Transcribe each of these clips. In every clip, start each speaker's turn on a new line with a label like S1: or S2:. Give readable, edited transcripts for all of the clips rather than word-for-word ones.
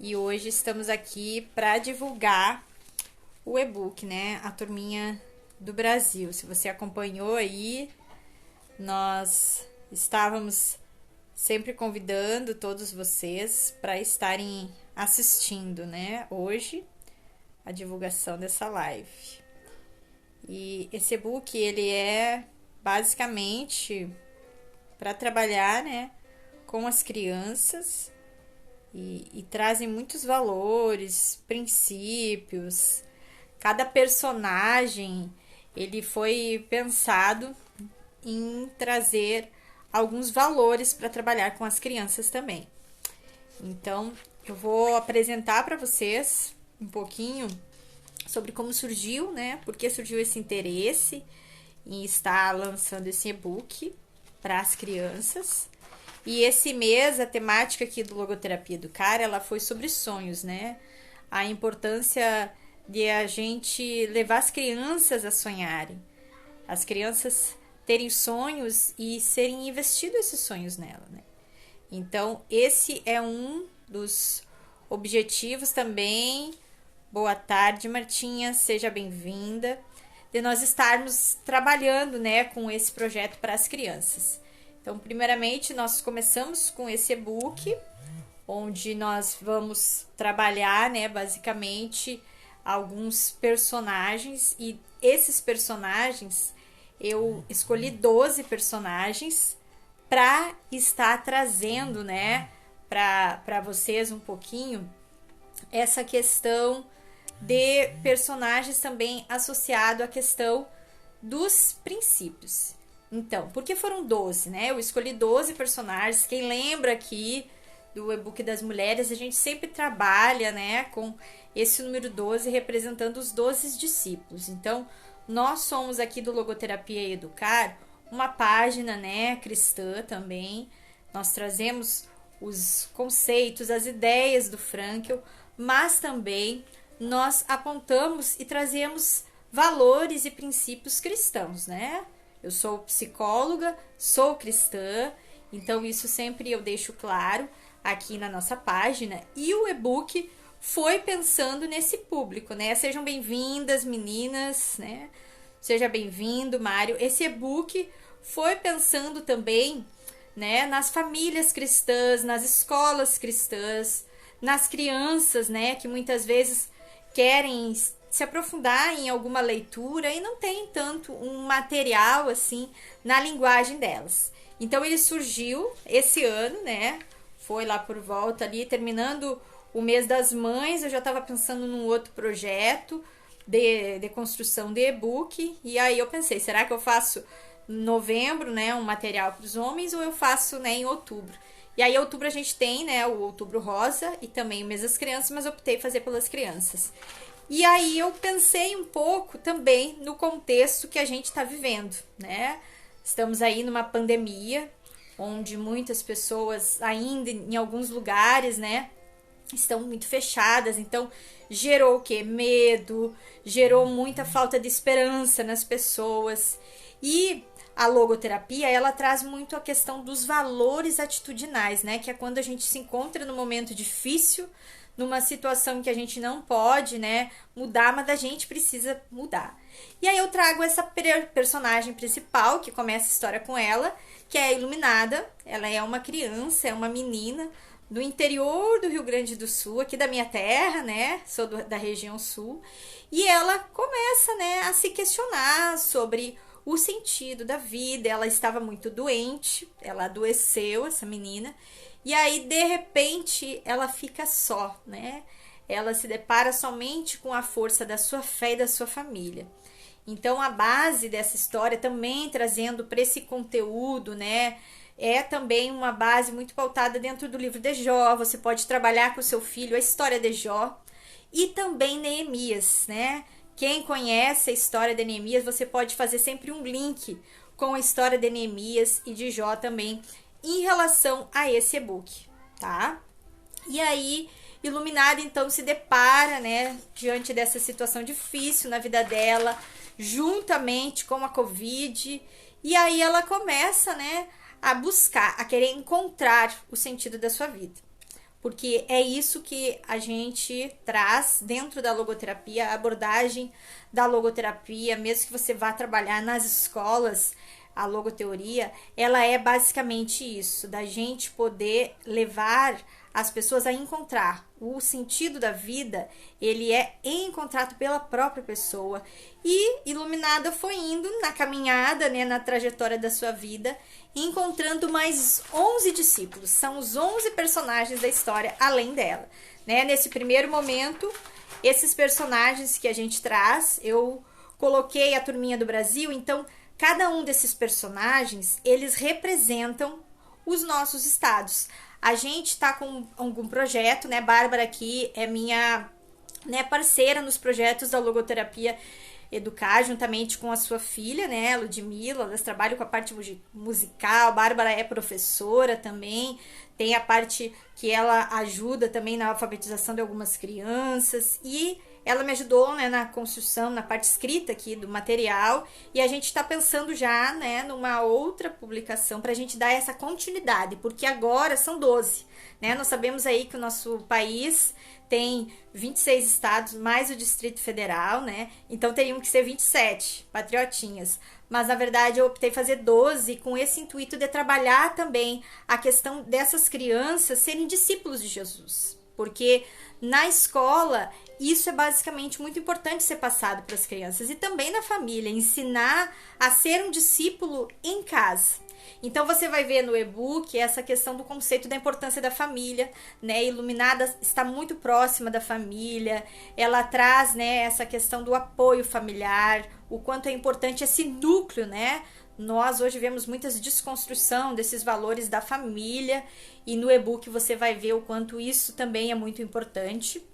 S1: e hoje estamos aqui para divulgar o e-book, né? A Turminha do Brasil. Se você acompanhou aí, nós estávamos sempre convidando todos vocês para estarem assistindo, né? Hoje, a divulgação dessa live. E esse e-book, ele é basicamente para trabalhar, né, com as crianças e trazem muitos valores, princípios. Cada personagem, ele foi pensado em trazer alguns valores para trabalhar com as crianças também. Então, eu vou apresentar para vocês um pouquinho sobre como surgiu, né? Por que surgiu esse interesse em estar lançando esse e-book para as crianças. E esse mês, a temática aqui do Logoterapia Educar, ela foi sobre sonhos, né? A importância de a gente levar as crianças a sonharem. As crianças terem sonhos e serem investidos esses sonhos nela, né? Então, esse é um dos objetivos também. Boa tarde, Martinha, seja bem-vinda. De nós estarmos trabalhando, né, com esse projeto para as crianças. Então, primeiramente, nós começamos com esse e-book, onde nós vamos trabalhar, né, basicamente, alguns personagens. E esses personagens, eu escolhi 12 personagens para estar trazendo, né, para vocês um pouquinho essa questão de personagens também associado à questão dos princípios. Então, por que foram 12, né? Eu escolhi 12 personagens. Quem lembra aqui do e-book das mulheres, a gente sempre trabalha, né, com esse número 12 representando os 12 discípulos. Então, nós somos aqui do Logoterapia Educar uma página, né, cristã também. Nós trazemos os conceitos, as ideias do Frankl, mas também nós apontamos e trazemos valores e princípios cristãos, né? Eu sou psicóloga, sou cristã, então isso sempre eu deixo claro aqui na nossa página. E o e-book foi pensando nesse público, né? Sejam bem-vindas, meninas, né? Seja bem-vindo, Mário. Esse e-book foi pensando também, né, nas famílias cristãs, nas escolas cristãs, nas crianças, né, que muitas vezes querem se aprofundar em alguma leitura e não tem tanto um material assim na linguagem delas. Então ele surgiu esse ano, né? Foi lá por volta ali, terminando o mês das mães, eu já estava pensando num outro projeto de construção de e-book. E aí eu pensei, será que eu faço em novembro, né, um material para os homens, ou eu faço, né, em outubro? E aí, em outubro, a gente tem, né, o Outubro Rosa e também o mês das crianças, mas eu optei fazer pelas crianças. E aí, eu pensei um pouco também no contexto que a gente está vivendo, né? Estamos aí numa pandemia, onde muitas pessoas ainda, em alguns lugares, né, estão muito fechadas. Então, gerou o quê? Medo, gerou muita falta de esperança nas pessoas. E a logoterapia, ela traz muito a questão dos valores atitudinais, né? Que é quando a gente se encontra num momento difícil, numa situação que a gente não pode, né, mudar, mas a gente precisa mudar. E aí eu trago essa personagem principal, que começa a história com ela, que é a Iluminada. Ela é uma criança, é uma menina do interior do Rio Grande do Sul, aqui da minha terra, né? Sou da região sul. E ela começa, né, a se questionar sobre o sentido da vida. Ela estava muito doente, ela adoeceu, essa menina, e aí de repente ela fica só, né? Ela se depara somente com a força da sua fé e da sua família. Então a base dessa história, também trazendo para esse conteúdo, né, é também uma base muito pautada dentro do livro de Jó. Você pode trabalhar com o seu filho a história de Jó e também Neemias, né? Quem conhece a história de Neemias, você pode fazer sempre um link com a história de Neemias e de Jó também em relação a esse e-book, tá? E aí, Iluminada então se depara, né, diante dessa situação difícil na vida dela, juntamente com a Covid, e aí ela começa, né, a buscar, a querer encontrar o sentido da sua vida. porque é isso que a gente traz dentro da logoterapia, a abordagem da logoterapia, mesmo que você vá trabalhar nas escolas, a logoteoria, ela é basicamente isso, da gente poder levar as pessoas a encontrar o sentido da vida, ele é encontrado pela própria pessoa. E Iluminada foi indo na caminhada, né, na trajetória da sua vida, encontrando mais 11 discípulos. São os 11 personagens da história, além dela. Né? Nesse primeiro momento, esses personagens que a gente traz, eu coloquei a Turminha do Brasil, então cada um desses personagens, eles representam os nossos estados. A gente tá com algum projeto, né? Bárbara aqui é minha, né, parceira nos projetos da Logoterapia Educar, juntamente com a sua filha, né, Ludmila. Elas trabalham com a parte musical. Bárbara é professora também. Tem a parte que ela ajuda também na alfabetização de algumas crianças. E ela me ajudou, né, na construção, na parte escrita aqui do material, e a gente está pensando já, né, numa outra publicação para a gente dar essa continuidade, porque agora são 12, né? Nós sabemos aí que o nosso país tem 26 estados, mais o Distrito Federal, né? Então teriam que ser 27 patriotinhas. Mas na verdade eu optei fazer 12 com esse intuito de trabalhar também a questão dessas crianças serem discípulos de Jesus. Porque na escola, isso é basicamente muito importante ser passado para as crianças e também na família, ensinar a ser um discípulo em casa. Então você vai ver no e-book essa questão do conceito da importância da família, né? Iluminada está muito próxima da família, ela traz, né, essa questão do apoio familiar, o quanto é importante esse núcleo, né? Nós hoje vemos muitas desconstrução desses valores da família e no e-book você vai ver o quanto isso também é muito importante.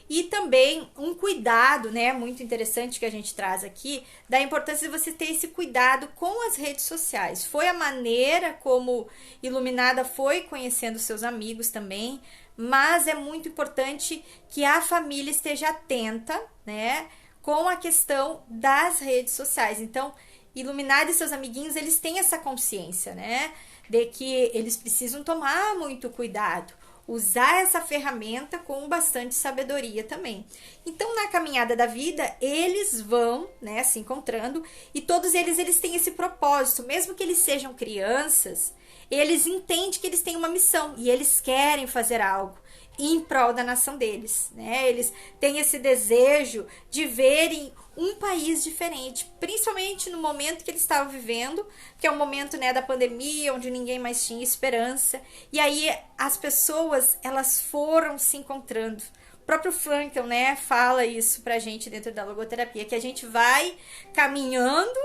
S1: E também um cuidado, né, muito interessante que a gente traz aqui, da importância de você ter esse cuidado com as redes sociais. Foi a maneira como Iluminada foi conhecendo seus amigos também, mas é muito importante que a família esteja atenta, né, com a questão das redes sociais. Então, Iluminada e seus amiguinhos, eles têm essa consciência, né, de que eles precisam tomar muito cuidado, usar essa ferramenta com bastante sabedoria também. Então, na caminhada da vida, eles vão, né, se encontrando, e todos eles têm esse propósito, mesmo que eles sejam crianças, eles entendem que eles têm uma missão e eles querem fazer algo em prol da nação deles, né? Eles têm esse desejo de verem um país diferente, principalmente no momento que eles estavam vivendo, que é um momento, né, da pandemia, onde ninguém mais tinha esperança. E aí as pessoas, elas foram se encontrando. O próprio Frankl, né, fala isso pra gente dentro da logoterapia, que a gente vai caminhando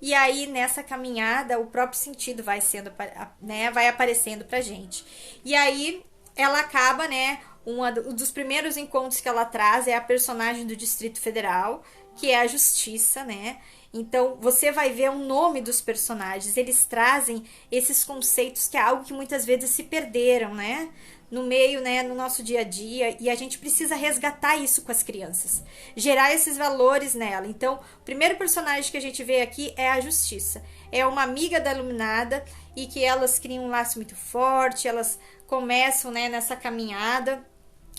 S1: e aí nessa caminhada o próprio sentido vai sendo, né, vai aparecendo pra gente. E aí ela acaba, né, um dos primeiros encontros que ela traz é a personagem do Distrito Federal, que é a Justiça, né? Então, você vai ver o nome dos personagens, eles trazem esses conceitos que é algo que muitas vezes se perderam, né? No meio, né, no nosso dia a dia, e a gente precisa resgatar isso com as crianças, gerar esses valores nela. Então, o primeiro personagem que a gente vê aqui é a Justiça. É uma amiga da Iluminada e que elas criam um laço muito forte, elas começam, né, nessa caminhada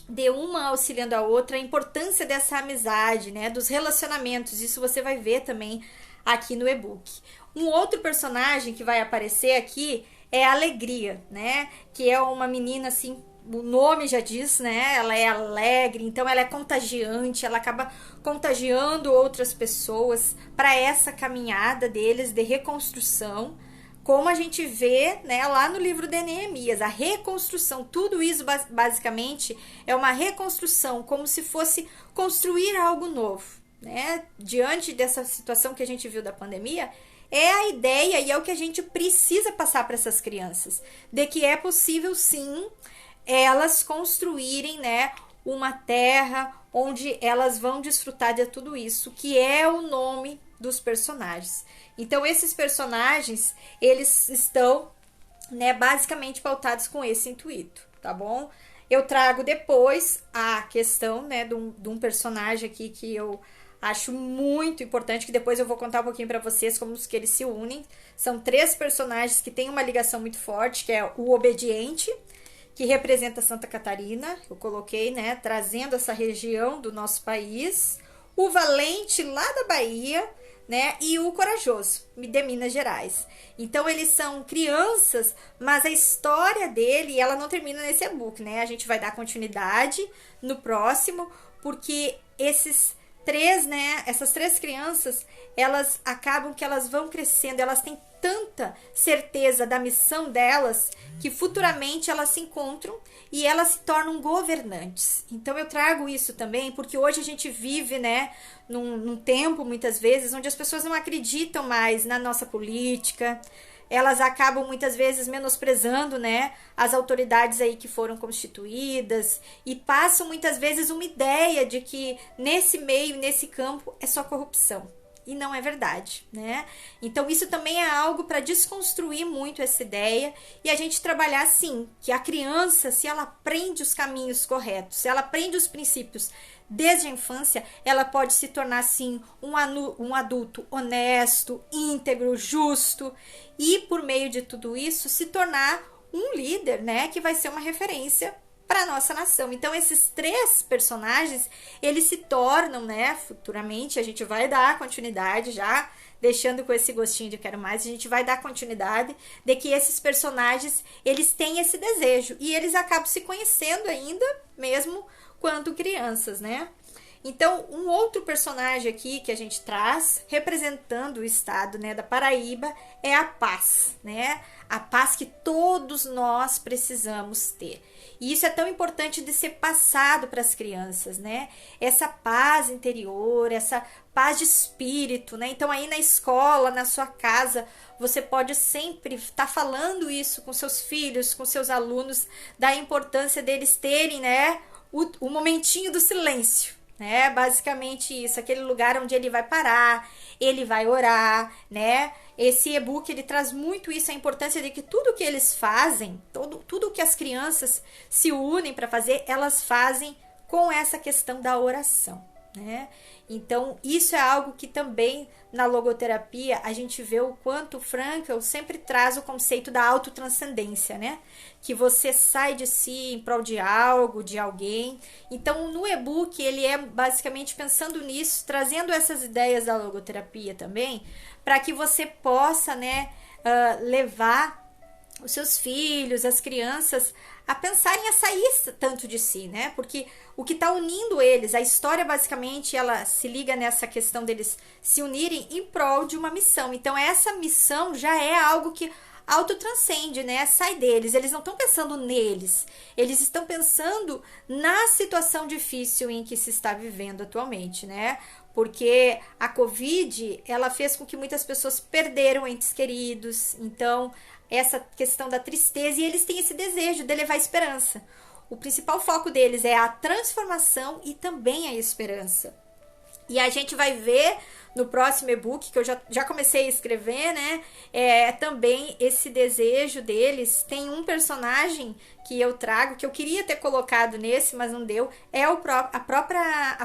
S1: de uma auxiliando a outra, a importância dessa amizade, né, dos relacionamentos, isso você vai ver também aqui no e-book. Um outro personagem que vai aparecer aqui é a Alegria, né, que é uma menina assim, o nome já diz, né, ela é alegre, então ela é contagiante, ela acaba contagiando outras pessoas para essa caminhada deles de reconstrução, como a gente vê, né, lá no livro de Neemias, a reconstrução, tudo isso basicamente é uma reconstrução, como se fosse construir algo novo, né? Diante dessa situação que a gente viu da pandemia, é a ideia e é o que a gente precisa passar para essas crianças, de que é possível sim elas construírem, né, uma terra onde elas vão desfrutar de tudo isso, que é o nome dos personagens. Então, esses personagens, eles estão, né, basicamente pautados com esse intuito, tá bom? Eu trago depois a questão, né, de um personagem aqui que eu acho muito importante, que depois eu vou contar um pouquinho para vocês como que eles se unem. São 3 personagens que têm uma ligação muito forte, que é o obediente, que representa Santa Catarina, eu coloquei, né, trazendo essa região do nosso país, o Valente lá da Bahia, né, e o Corajoso de Minas Gerais. Então eles são crianças, mas a história dele, ela não termina nesse e-book, né? A gente vai dar continuidade no próximo, porque esses três, né, essas três crianças, elas acabam que elas vão crescendo, elas têm tanta certeza da missão delas que futuramente elas se encontram e elas se tornam governantes. Então eu trago isso também porque hoje a gente vive, né, num tempo muitas vezes onde as pessoas não acreditam mais na nossa política. Elas acabam muitas vezes menosprezando, né, as autoridades aí que foram constituídas e passam muitas vezes uma ideia de que nesse meio, nesse campo é só corrupção. E não é verdade, né? Então isso também é algo para desconstruir muito essa ideia e a gente trabalhar assim, que a criança, se ela aprende os caminhos corretos, se ela aprende os princípios desde a infância, ela pode se tornar assim um adulto honesto, íntegro, justo e por meio de tudo isso se tornar um líder, né, que vai ser uma referência para nossa nação. Então esses três personagens, eles se tornam, né, futuramente, a gente vai dar continuidade já, deixando com esse gostinho de quero mais, a gente vai dar continuidade de que esses personagens, eles têm esse desejo e eles acabam se conhecendo ainda, mesmo quando crianças, né? Então, um outro personagem aqui que a gente traz, representando o estado, né, da Paraíba, é a paz, né? A paz que todos nós precisamos ter. E isso é tão importante de ser passado para as crianças, né? Essa paz interior, essa paz de espírito, né? Então, aí na escola, na sua casa, você pode sempre estar falando isso com seus filhos, com seus alunos, da importância deles terem, né, o momentinho do silêncio. Né? Basicamente isso, aquele lugar onde ele vai parar, ele vai orar, né? Esse e-book, ele traz muito isso, a importância de que tudo que eles fazem, tudo que as crianças se unem para fazer, elas fazem com essa questão da oração, né? Então, isso é algo que também na logoterapia a gente vê o quanto o Frankl sempre traz o conceito da autotranscendência, né? Que você sai de si em prol de algo, de alguém. Então, no e-book, ele é basicamente pensando nisso, trazendo essas ideias da logoterapia também, para que você possa, né, levar os seus filhos, as crianças, a pensarem a sair tanto de si, né? Porque o que está unindo eles, a história basicamente, ela se liga nessa questão deles se unirem em prol de uma missão. Então, essa missão já é algo que autotranscende, né? Sai deles. Eles não estão pensando neles. Eles estão pensando na situação difícil em que se está vivendo atualmente, né? Porque a Covid, ela fez com que muitas pessoas perderam entes queridos. Então, essa questão da tristeza, e eles têm esse desejo de levar esperança. O principal foco deles é a transformação e também a esperança. E a gente vai ver no próximo e-book, que eu já comecei a escrever, né? Também esse desejo deles. Tem um personagem que eu trago, que eu queria ter colocado nesse, mas não deu, é a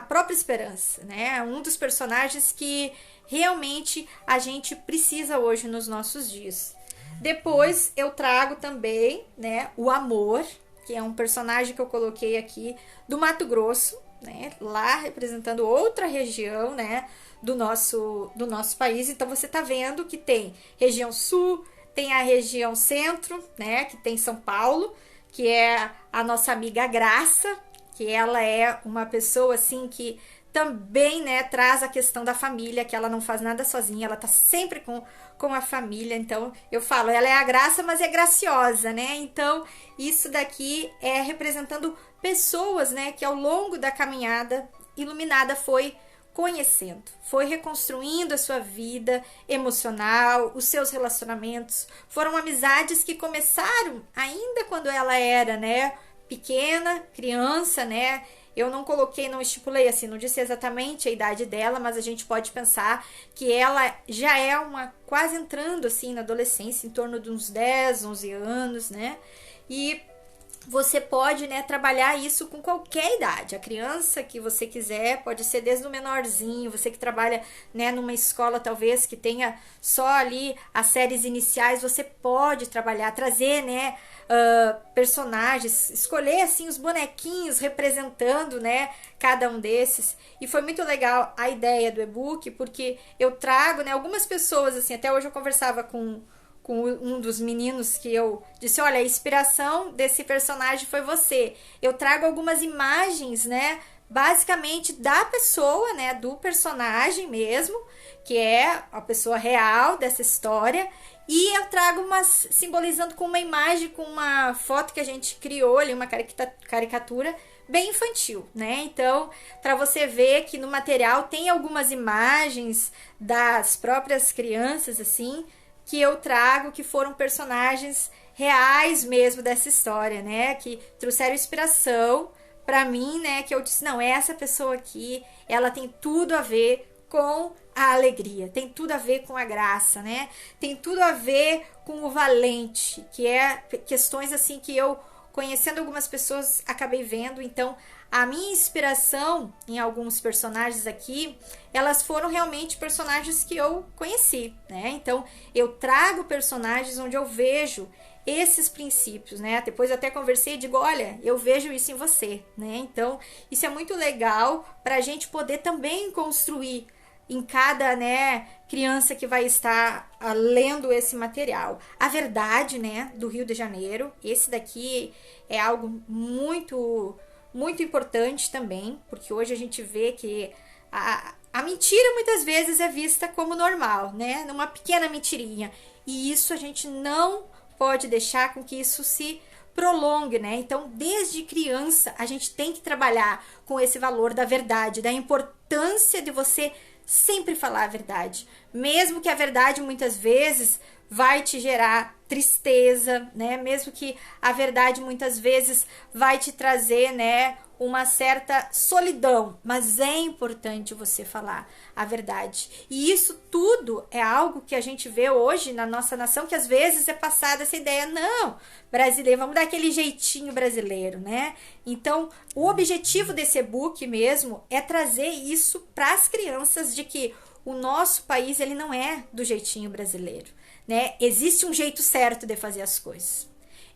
S1: própria esperança, né? Um dos personagens que realmente a gente precisa hoje nos nossos dias. Depois eu trago também, né, o Amor, que é um personagem que eu coloquei aqui do Mato Grosso, né, lá representando outra região, né, do nosso país. Então você tá vendo que tem região sul, tem a região centro, né, que tem São Paulo, que é a nossa amiga Graça, que ela é uma pessoa assim que também, né, traz a questão da família, que ela não faz nada sozinha, ela tá sempre com a família. Então, eu falo, ela é a graça, mas é graciosa, né? Então, isso daqui é representando pessoas, né, que ao longo da caminhada iluminada foi conhecendo, foi reconstruindo a sua vida emocional, os seus relacionamentos. Foram amizades que começaram ainda quando ela era, né, pequena, criança, né? Eu não coloquei, não estipulei assim, não disse exatamente a idade dela, mas a gente pode pensar que ela já é quase entrando assim na adolescência, em torno de uns 10, 11 anos, né? E você pode, né, trabalhar isso com qualquer idade. A criança que você quiser, pode ser desde o menorzinho, você que trabalha, né, numa escola talvez que tenha só ali as séries iniciais, você pode trabalhar, trazer, né, personagens, escolher assim os bonequinhos representando, né, cada um desses. E foi muito legal a ideia do e-book, porque eu trago, né, algumas pessoas assim, até hoje eu conversava com um dos meninos que eu disse, olha, a inspiração desse personagem foi você. Eu trago algumas imagens, né, basicamente da pessoa, né, do personagem mesmo, que é a pessoa real dessa história, e eu trago umas, simbolizando com uma imagem, com uma foto que a gente criou ali, uma caricatura bem infantil, né? Então, para você ver que no material tem algumas imagens das próprias crianças, assim, que eu trago, que foram personagens reais mesmo dessa história, né? Que trouxeram inspiração para mim, né? Que eu disse, não, essa pessoa aqui, ela tem tudo a ver com a alegria, tem tudo a ver com a graça, né? Tem tudo a ver com o valente, que é questões assim que eu, conhecendo algumas pessoas, acabei vendo. Então, a minha inspiração em alguns personagens aqui, elas foram realmente personagens que eu conheci, né? Então, eu trago personagens onde eu vejo esses princípios, né? Depois eu até conversei e digo, olha, eu vejo isso em você, né? Então, isso é muito legal para a gente poder também construir em cada, né, criança que vai estar lendo esse material. A verdade, né, do Rio de Janeiro, esse daqui é algo muito importante também, porque hoje a gente vê que a mentira muitas vezes é vista como normal, né, numa pequena mentirinha, e isso a gente não pode deixar com que isso se prolongue, né? Então, desde criança, a gente tem que trabalhar com esse valor da verdade, da importância de você sempre falar a verdade, mesmo que a verdade muitas vezes vai te gerar tristeza, né? Mesmo que a verdade muitas vezes vai te trazer, né, uma certa solidão, mas é importante você falar a verdade. E isso tudo é algo que a gente vê hoje na nossa nação, que às vezes é passada essa ideia, não, brasileiro, vamos dar aquele jeitinho brasileiro, né? Então, o objetivo desse e-book mesmo é trazer isso para as crianças, de que o nosso país, ele não é do jeitinho brasileiro, né? Existe um jeito certo de fazer as coisas.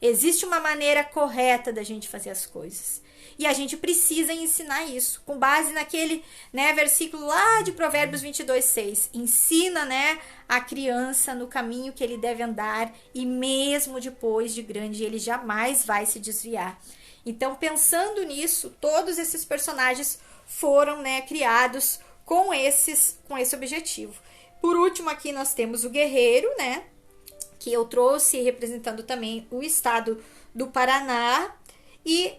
S1: Existe uma maneira correta da gente fazer as coisas. E a gente precisa ensinar isso, com base naquele, né, versículo lá de Provérbios 22:6. Ensina, né, a criança no caminho que ele deve andar, e mesmo depois de grande ele jamais vai se desviar. Então, pensando nisso, todos esses personagens foram, né, criados com esse objetivo. Por último, aqui nós temos o guerreiro, né, que eu trouxe representando também o estado do Paraná, e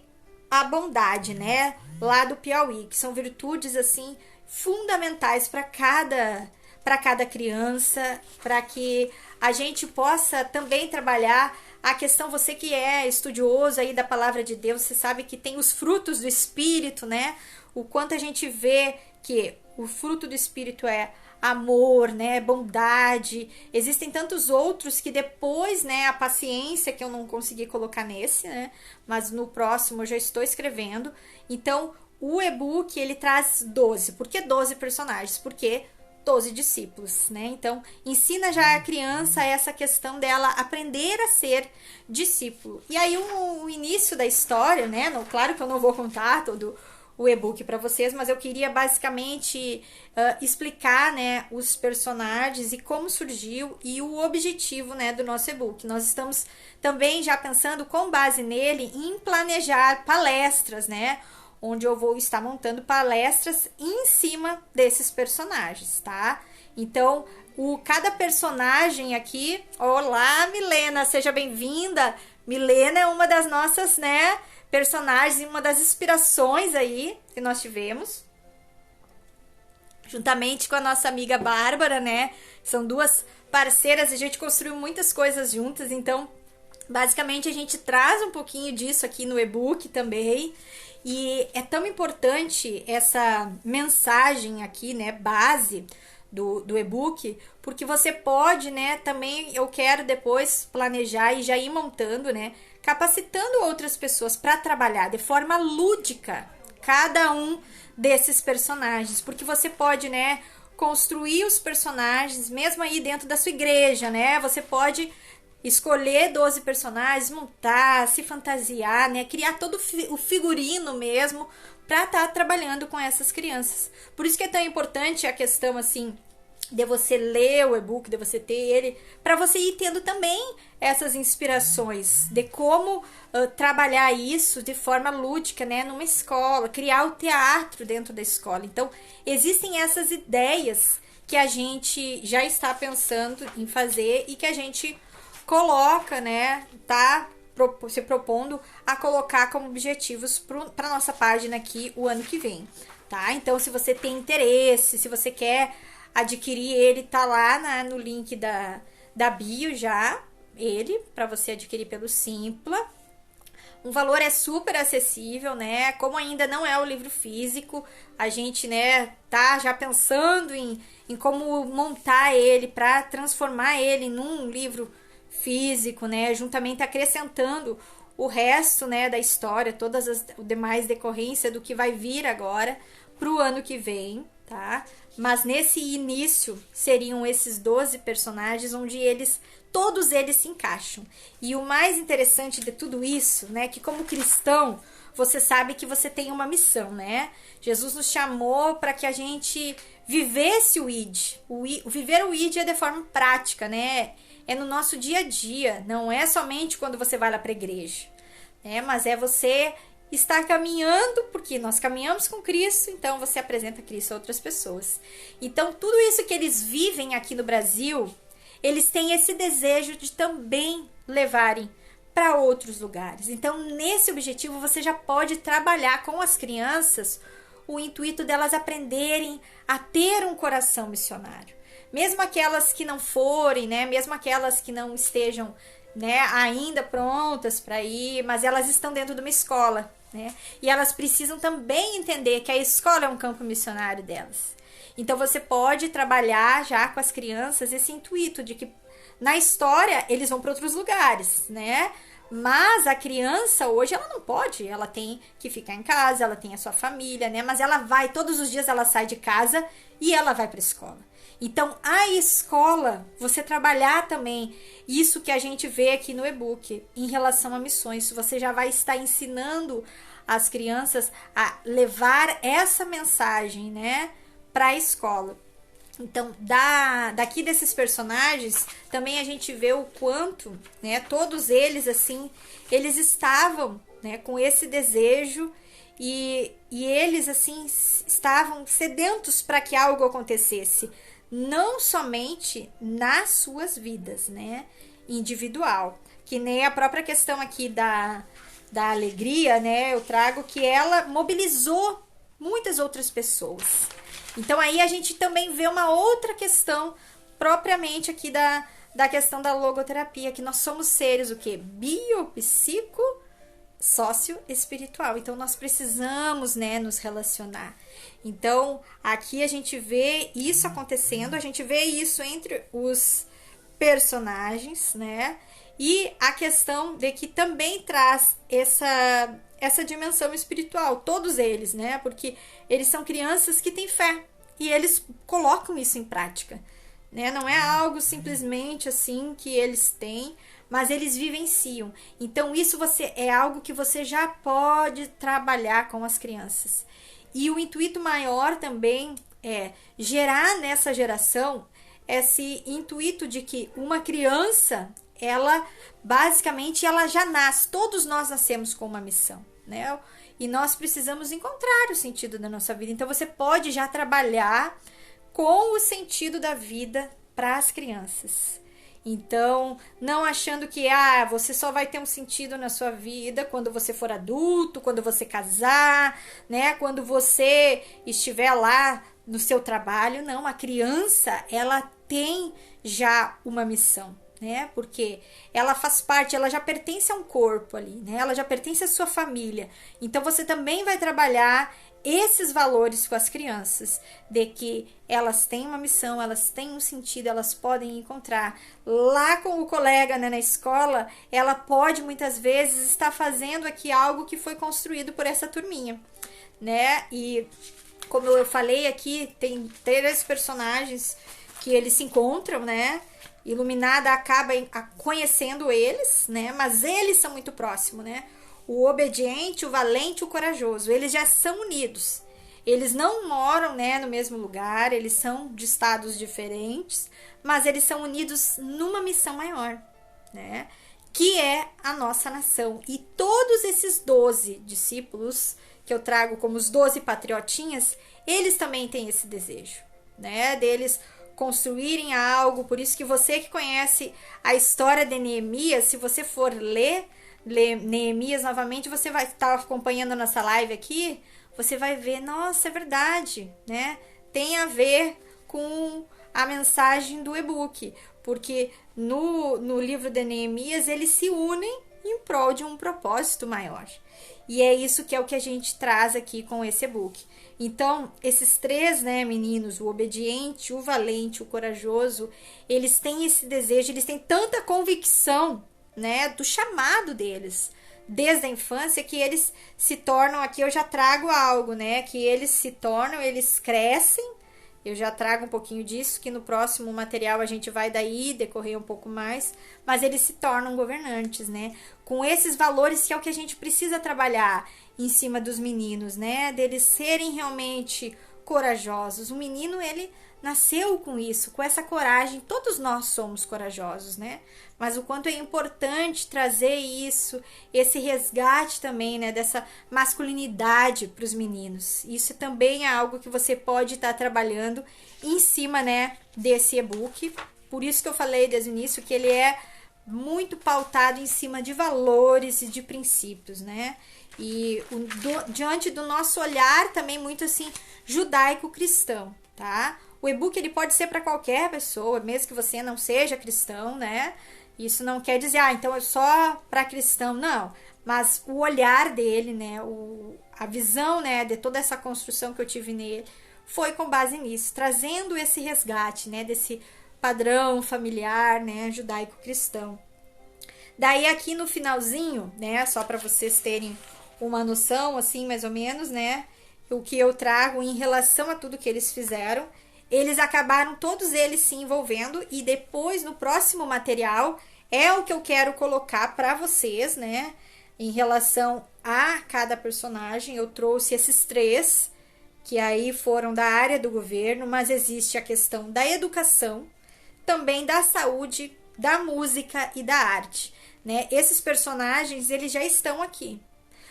S1: a bondade, né, lá do Piauí, que são virtudes assim fundamentais para cada criança, para que a gente possa também trabalhar a questão. Você que é estudioso aí da palavra de Deus, você sabe que tem os frutos do Espírito, né? O quanto a gente vê que o fruto do Espírito é amor, né, bondade. Existem tantos outros que depois, né, a paciência, que eu não consegui colocar nesse, né, mas no próximo eu já estou escrevendo. Então, o e-book, ele traz 12. Por que 12 personagens? Porque 12 discípulos, né? Então, ensina já a criança essa questão dela aprender a ser discípulo. E aí, o início da história, né? Claro que eu não vou contar todo o e-book para vocês, mas eu queria basicamente explicar, né, os personagens e como surgiu e o objetivo, né, do nosso e-book. Nós estamos também já pensando, com base nele, em planejar palestras, né, onde eu vou estar montando palestras em cima desses personagens, tá? Então, cada personagem aqui... Olá, Milena, seja bem-vinda. Milena é uma das nossas, né, personagens, uma das inspirações aí que nós tivemos, juntamente com a nossa amiga Bárbara, né? São duas parceiras, a gente construiu muitas coisas juntas, então basicamente a gente traz um pouquinho disso aqui no e-book também. E é tão importante essa mensagem aqui, né, base do e-book, porque você pode, né, também eu quero depois planejar e já ir montando, né, capacitando outras pessoas para trabalhar de forma lúdica cada um desses personagens, porque você pode, né, construir os personagens mesmo aí dentro da sua igreja, né? Você pode escolher 12 personagens, montar, se fantasiar, né, criar todo o figurino mesmo para estar trabalhando com essas crianças. Por isso que é tão importante a questão assim de você ler o e-book, de você ter ele, para você ir tendo também essas inspirações de como trabalhar isso de forma lúdica, né, numa escola, criar o teatro dentro da escola. Então, existem essas ideias que a gente já está pensando em fazer e que a gente coloca, né, tá se propondo a colocar como objetivos para nossa página aqui o ano que vem, tá? Então, se você tem interesse, se você quer adquirir ele, tá lá no link da bio já, ele, para você adquirir pelo Simpla. O valor é super acessível, né? Como ainda não é o livro físico, a gente, né, tá já pensando em como montar ele para transformar ele num livro físico, né? Juntamente acrescentando o resto, né, da história, todas as demais decorrências do que vai vir agora pro ano que vem, tá? Mas nesse início seriam esses 12 personagens onde todos eles se encaixam. E o mais interessante de tudo isso, né, que como cristão, você sabe que você tem uma missão, né? Jesus nos chamou para que a gente vivesse o ID. Viver o ID é de forma prática, né? É no nosso dia a dia, não é somente quando você vai lá para a igreja, né? Mas é você estar caminhando, porque nós caminhamos com Cristo, então você apresenta Cristo a outras pessoas. Então, tudo isso que eles vivem aqui no Brasil, eles têm esse desejo de também levarem para outros lugares. Então, nesse objetivo, você já pode trabalhar com as crianças o intuito delas aprenderem a ter um coração missionário. Mesmo aquelas que não forem, né? Mesmo aquelas que não estejam, né, ainda prontas para ir, mas elas estão dentro de uma escola, né? E elas precisam também entender que a escola é um campo missionário delas. Então você pode trabalhar já com as crianças esse intuito de que na história eles vão para outros lugares, né? Mas a criança hoje ela não pode, ela tem que ficar em casa, ela tem a sua família, né? Mas ela vai, todos os dias ela sai de casa e ela vai para a escola. Então, a escola, você trabalhar também isso que a gente vê aqui no e-book em relação a missões, você já vai estar ensinando as crianças a levar essa mensagem, né, para a escola. Então, daqui desses personagens, também a gente vê o quanto, né, todos eles, assim, eles estavam, né, com esse desejo e eles, assim, estavam sedentos para que algo acontecesse. Não somente nas suas vidas, né, individual, que nem a própria questão aqui da alegria, né, eu trago que ela mobilizou muitas outras pessoas. Então aí a gente também vê uma outra questão propriamente aqui da questão da logoterapia, que nós somos seres o quê? Biopsico, socioespiritual. Então nós precisamos, né, nos relacionar. Então, aqui a gente vê isso acontecendo, a gente vê isso entre os personagens, né? E a questão de que também traz essa dimensão espiritual, todos eles, né? Porque eles são crianças que têm fé e eles colocam isso em prática, né? Não é algo simplesmente assim que eles têm, mas eles vivenciam. Então, isso é algo que você já pode trabalhar com as crianças. E o intuito maior também é gerar nessa geração esse intuito de que uma criança, ela basicamente ela já nasce, todos nós nascemos com uma missão, né? E nós precisamos encontrar o sentido da nossa vida. Então você pode já trabalhar com o sentido da vida para as crianças. Então, não achando que você só vai ter um sentido na sua vida quando você for adulto, quando você casar, né? Quando você estiver lá no seu trabalho. Não, a criança, ela tem já uma missão, né? Porque ela faz parte, ela já pertence a um corpo ali, né? Ela já pertence à sua família. Então, você também vai trabalhar esses valores com as crianças, de que elas têm uma missão, elas têm um sentido, elas podem encontrar. Lá com o colega, né, na escola, ela pode muitas vezes estar fazendo aqui algo que foi construído por essa turminha, né? E como eu falei aqui, tem 3 personagens que eles se encontram, né? Iluminada acaba conhecendo eles, né? Mas eles são muito próximos, né? O obediente, o valente e o corajoso, eles já são unidos. Eles não moram, né, no mesmo lugar, eles são de estados diferentes, mas eles são unidos numa missão maior, né? Que é a nossa nação. E todos esses 12 discípulos, que eu trago como os 12 patriotinhas, eles também têm esse desejo, né? Deles construírem algo. Por isso que você que conhece a história de Neemias, se você for ler Neemias novamente, você vai estar acompanhando nossa live aqui, você vai ver, nossa, é verdade, né? Tem a ver com a mensagem do e-book, porque no livro de Neemias eles se unem em prol de um propósito maior. E é isso que é o que a gente traz aqui com esse e-book. Então, esses 3, né, meninos, o obediente, o valente, o corajoso, eles têm esse desejo, eles têm tanta convicção, né, do chamado deles desde a infância, que eles se tornam, aqui eu já trago algo, né, que eles se tornam, eles crescem. Eu já trago um pouquinho disso, que no próximo material a gente vai daí decorrer um pouco mais, mas eles se tornam governantes, né, com esses valores, que é o que a gente precisa trabalhar em cima dos meninos, né, deles serem realmente corajosos. O menino, ele nasceu com isso, com essa coragem. Todos nós somos corajosos, né? Mas o quanto é importante trazer isso, esse resgate também, né, dessa masculinidade para os meninos. Isso também é algo que você pode estar trabalhando em cima, né, desse e-book. Por isso que eu falei desde o início que ele é muito pautado em cima de valores e de princípios, né? E diante do nosso olhar também muito assim judaico-cristão, tá? O e-book ele pode ser para qualquer pessoa, mesmo que você não seja cristão, né? Isso não quer dizer, então é só para cristão, não. Mas o olhar dele, né? A visão, né, de toda essa construção que eu tive nele foi com base nisso, trazendo esse resgate, né, desse padrão familiar, né, judaico-cristão. Daí aqui no finalzinho, né, só para vocês terem uma noção, assim, mais ou menos, né, o que eu trago em relação a tudo que eles fizeram. Eles acabaram todos eles se envolvendo, e depois no próximo material é o que eu quero colocar para vocês, né? Em relação a cada personagem, eu trouxe esses 3 que aí foram da área do governo, mas existe a questão da educação, também da saúde, da música e da arte, né? Esses personagens, eles já estão aqui,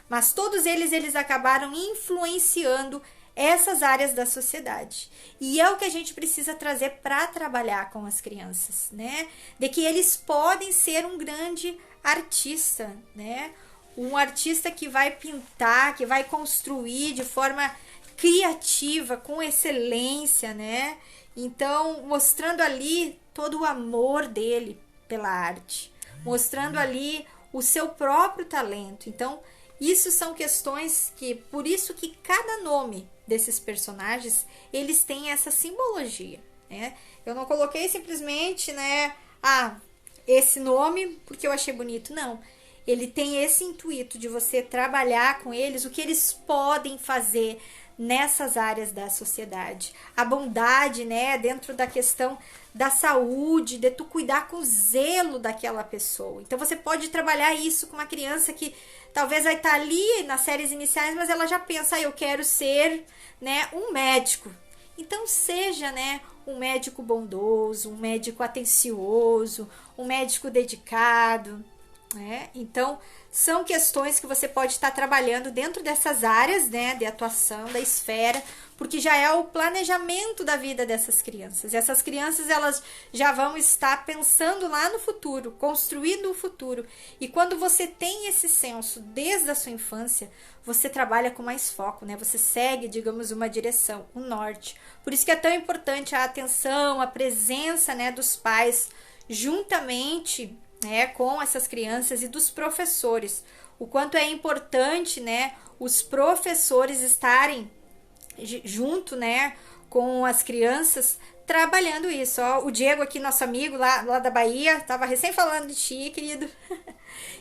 S1: mas todos eles acabaram influenciando essas áreas da sociedade. E é o que a gente precisa trazer para trabalhar com as crianças, né? De que eles podem ser um grande artista, né? Um artista que vai pintar, que vai construir de forma criativa, com excelência, né? Então, mostrando ali todo o amor dele pela arte, mostrando ali o seu próprio talento. Então, isso são questões que, por isso que cada nome desses personagens, eles têm essa simbologia, né? Eu não coloquei simplesmente, né, esse nome porque eu achei bonito, não. Ele tem esse intuito de você trabalhar com eles o que eles podem fazer nessas áreas da sociedade. A bondade, né, dentro da questão da saúde, de tu cuidar com zelo daquela pessoa. Então você pode trabalhar isso com uma criança que talvez vai estar ali nas séries iniciais, mas ela já pensa, eu quero ser, né, um médico. Então seja, né, um médico bondoso, um médico atencioso, um médico dedicado, né? Então são questões que você pode estar trabalhando dentro dessas áreas, né, de atuação, da esfera, porque já é o planejamento da vida dessas crianças. Essas crianças, elas já vão estar pensando lá no futuro, construindo o futuro. E quando você tem esse senso desde a sua infância, você trabalha com mais foco, né? Você segue, digamos, uma direção, um norte. Por isso que é tão importante a atenção, a presença, né, dos pais juntamente, né, com essas crianças, e dos professores. O quanto é importante, né, os professores estarem junto, né, com as crianças, trabalhando isso. Ó, o Diego aqui, nosso amigo lá da Bahia, tava recém falando de ti, querido.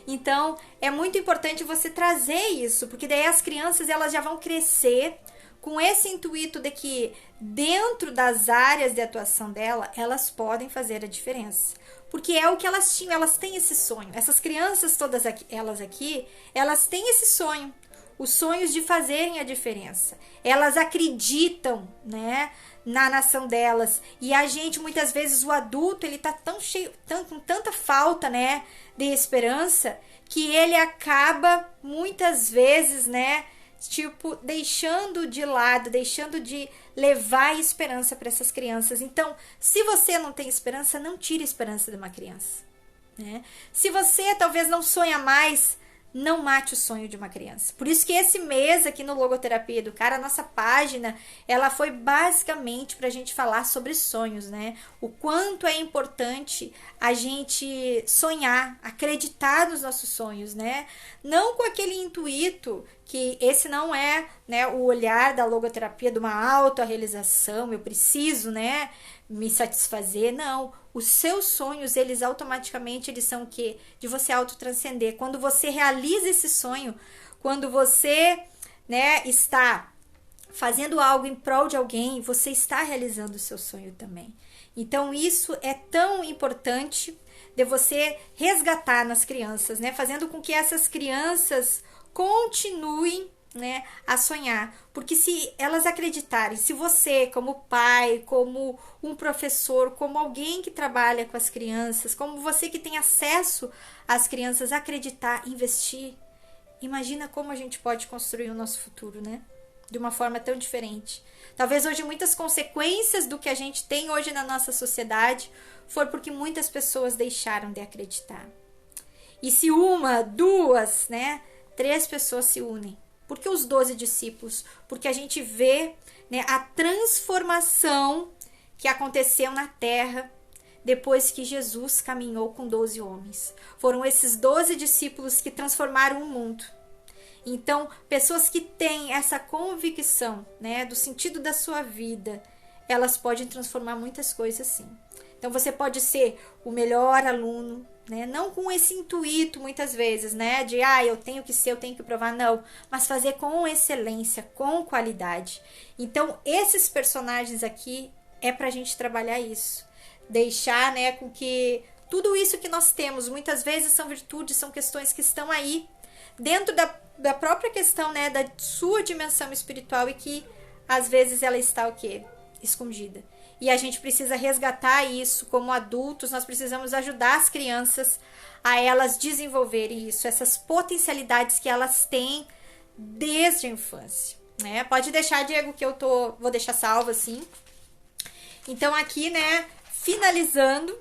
S1: Então, é muito importante você trazer isso, porque daí as crianças elas já vão crescer com esse intuito de que dentro das áreas de atuação dela, elas podem fazer a diferença. Porque é o que elas tinham, elas têm esse sonho. Essas crianças todas aqui, elas têm esse sonho. Os sonhos de fazerem a diferença. Elas acreditam, né, na nação delas. E a gente, muitas vezes, o adulto, ele tá tão cheio, com tanta falta, né, de esperança, que ele acaba, muitas vezes, né, tipo, deixando de lado, deixando de levar esperança para essas crianças. Então, se você não tem esperança, não tire a esperança de uma criança, né? Se você talvez não sonha mais, não mate o sonho de uma criança. Por isso que esse mês aqui no Logoterapia Educar, a nossa página, ela foi basicamente para a gente falar sobre sonhos, né? O quanto é importante a gente sonhar, acreditar nos nossos sonhos, né? Não com aquele intuito que esse não é, né, o olhar da logoterapia de uma autorrealização, eu preciso, né, me satisfazer, não. Os seus sonhos, eles automaticamente, eles são o quê? De você autotranscender. Quando você realiza esse sonho, quando você, né, está fazendo algo em prol de alguém, você está realizando o seu sonho também. Então, isso é tão importante de você resgatar nas crianças, né? Fazendo com que essas crianças continuem, né, a sonhar, porque se elas acreditarem, se você como pai, como um professor, como alguém que trabalha com as crianças, como você que tem acesso às crianças, acreditar, investir, imagina como a gente pode construir o nosso futuro, né, de uma forma tão diferente. Talvez hoje muitas consequências do que a gente tem hoje na nossa sociedade for porque muitas pessoas deixaram de acreditar. E se uma, duas, né, 3 pessoas se unem. Por que os 12 discípulos? Porque a gente vê, né, a transformação que aconteceu na terra depois que Jesus caminhou com 12 homens. Foram esses 12 discípulos que transformaram o mundo. Então, pessoas que têm essa convicção, né, do sentido da sua vida, elas podem transformar muitas coisas sim. Então, você pode ser o melhor aluno, né? Não com esse intuito, muitas vezes, né? De, eu tenho que ser, eu tenho que provar, não. Mas fazer com excelência, com qualidade. Então, esses personagens aqui é pra gente trabalhar isso. Deixar, né, com que tudo isso que nós temos, muitas vezes são virtudes, são questões que estão aí, dentro da própria questão, né, da sua dimensão espiritual e que, às vezes, ela está o quê? Escondida. E a gente precisa resgatar isso como adultos, nós precisamos ajudar as crianças a elas desenvolverem isso, essas potencialidades que elas têm desde a infância, né? Pode deixar, Diego, que eu vou deixar salvo assim. Então aqui, né, finalizando,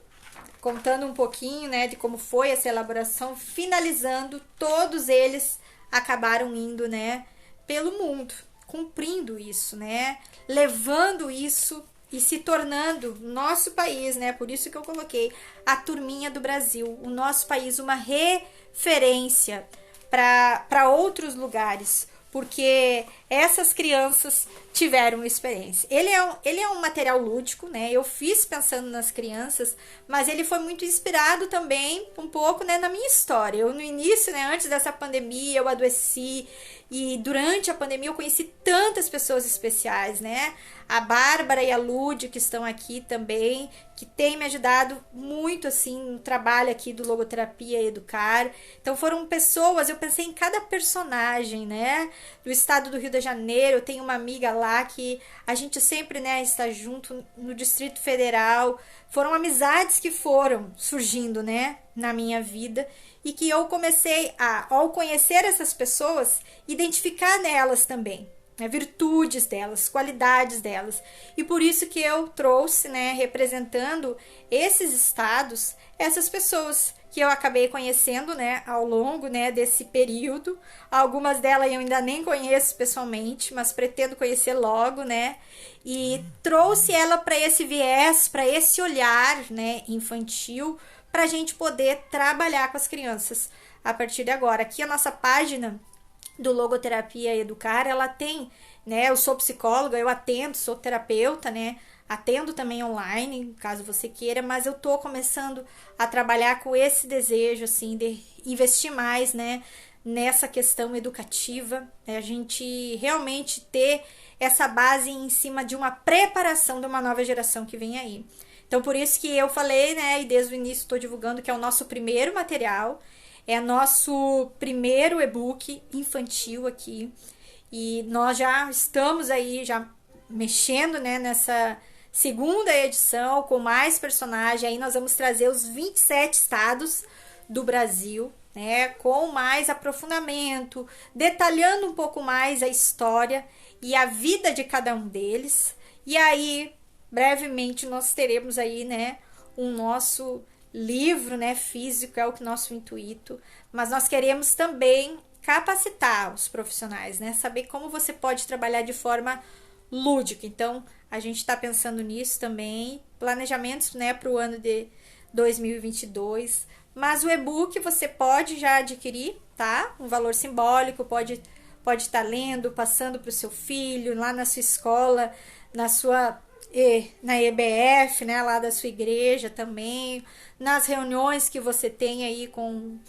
S1: contando um pouquinho, né, de como foi essa elaboração, finalizando, todos eles acabaram indo, né, pelo mundo, cumprindo isso, né, levando isso e se tornando nosso país, né? Por isso que eu coloquei a turminha do Brasil, o nosso país, uma referência para outros lugares, porque essas crianças tiveram experiência. Ele é um material lúdico, né? Eu fiz pensando nas crianças, mas ele foi muito inspirado também um pouco, né, na minha história. Eu no início, né, antes dessa pandemia, eu adoeci e durante a pandemia eu conheci tantas pessoas especiais, né? A Bárbara e a Lúdia, que estão aqui também, que tem me ajudado muito, assim, no trabalho aqui do Logoterapia Educar. Então, foram pessoas, eu pensei em cada personagem, né? Do estado do Rio de Janeiro, eu tenho uma amiga lá que a gente sempre, né, está junto no Distrito Federal. Foram amizades que foram surgindo, né, na minha vida e que eu comecei ao conhecer essas pessoas, identificar nelas também, né, virtudes delas, qualidades delas. E por isso que eu trouxe, né, representando esses estados, essas pessoas que eu acabei conhecendo, né, ao longo, né, desse período. Algumas delas eu ainda nem conheço pessoalmente, mas pretendo conhecer logo, né? E trouxe ela para esse viés, para esse olhar, né, infantil, para a gente poder trabalhar com as crianças a partir de agora. Aqui a nossa página do Logoterapia Educar, ela tem, né? Eu sou psicóloga, eu atendo, sou terapeuta, né? Atendo também online, caso você queira, mas eu tô começando a trabalhar com esse desejo, assim, de investir mais, né? Nessa questão educativa, né? A gente realmente ter essa base em cima de uma preparação de uma nova geração que vem aí. Então, por isso que eu falei, né, e desde o início estou divulgando que é o nosso primeiro material, é nosso primeiro e-book infantil aqui, e nós já estamos aí, já mexendo, né, nessa segunda edição, com mais personagens, aí nós vamos trazer os 27 estados do Brasil, né, com mais aprofundamento, detalhando um pouco mais a história e a vida de cada um deles, e aí brevemente nós teremos aí, né, um nosso livro, né, físico, é o nosso intuito, mas nós queremos também capacitar os profissionais, né, saber como você pode trabalhar de forma lúdica. Então, a gente está pensando nisso também, planejamentos, né, para o ano de 2022, mas o e-book você pode já adquirir, tá? Um valor simbólico, pode estar lendo, passando para o seu filho, lá na sua escola, na EBF, né, lá da sua igreja também, nas reuniões que você tem aí com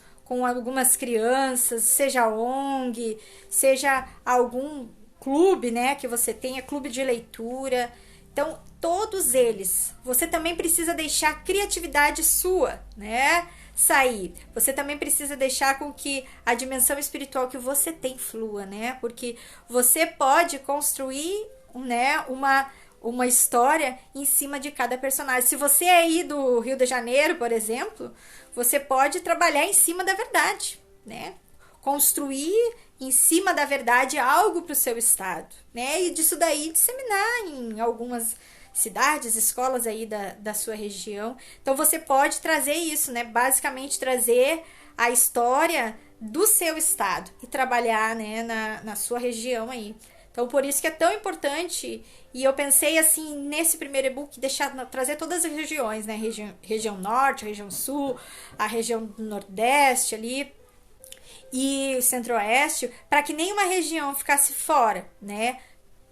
S1: algumas crianças, seja ONG, seja algum clube, né, que você tenha, clube de leitura. Então, todos eles, você também precisa deixar a criatividade sua, né, sair. Você também precisa deixar com que a dimensão espiritual que você tem flua, né, porque você pode construir, né, uma história em cima de cada personagem. Se você é aí do Rio de Janeiro, por exemplo, você pode trabalhar em cima da verdade, né? Construir em cima da verdade algo para o seu estado, né? E disso daí disseminar em algumas cidades, escolas aí da sua região. Então você pode trazer isso, né? Basicamente trazer a história do seu estado e trabalhar, né, na sua região aí. Então, por isso que é tão importante, e eu pensei assim, nesse primeiro e-book, trazer todas as regiões, né, região norte, região sul, a região do nordeste ali, e o centro-oeste, para que nenhuma região ficasse fora, né,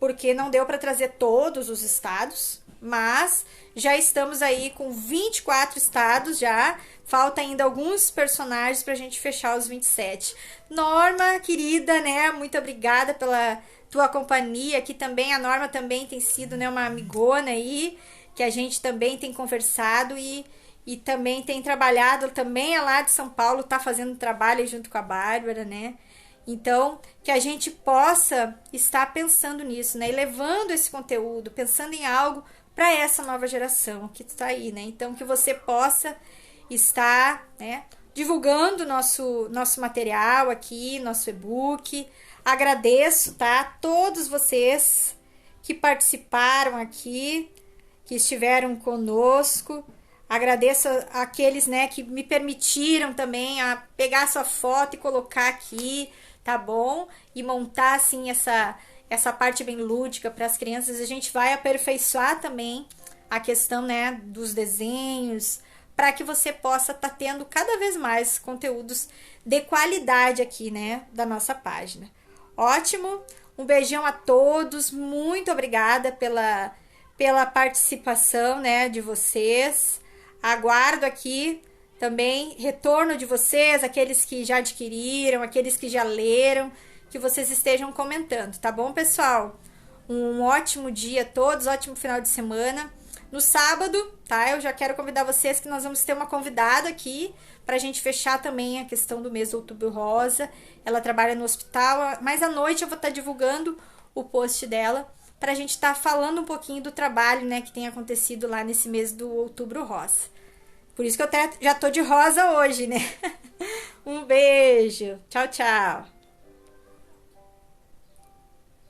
S1: porque não deu para trazer todos os estados, mas já estamos aí com 24 estados já, falta ainda alguns personagens para a gente fechar os 27. Norma, querida, né, muito obrigada pela tua companhia aqui também. A Norma também tem sido, né, uma amigona aí, que a gente também tem conversado e também tem trabalhado, também é lá de São Paulo, tá fazendo trabalho junto com a Bárbara, né? Então, que a gente possa estar pensando nisso, né? E levando esse conteúdo, pensando em algo para essa nova geração que está aí, né? Então, que você possa estar, né, divulgando nosso material aqui, nosso e-book. Agradeço, tá? Todos vocês que participaram aqui, que estiveram conosco. Agradeço aqueles, né, que me permitiram também a pegar sua foto e colocar aqui, tá bom? E montar, assim, essa parte bem lúdica para as crianças. A gente vai aperfeiçoar também a questão, né, dos desenhos, para que você possa estar tendo cada vez mais conteúdos de qualidade aqui, né, da nossa página. Ótimo, um beijão a todos, muito obrigada pela participação, né, de vocês. Aguardo aqui também retorno de vocês, aqueles que já adquiriram, aqueles que já leram, que vocês estejam comentando, tá bom, pessoal? Um ótimo dia a todos, ótimo final de semana. No sábado, tá? Eu já quero convidar vocês que nós vamos ter uma convidada aqui pra gente fechar também a questão do mês Outubro Rosa. Ela trabalha no hospital, mas à noite eu vou estar divulgando o post dela pra gente estar falando um pouquinho do trabalho, né, que tem acontecido lá nesse mês do Outubro Rosa. Por isso que eu até já tô de rosa hoje, né? Um beijo. Tchau, tchau.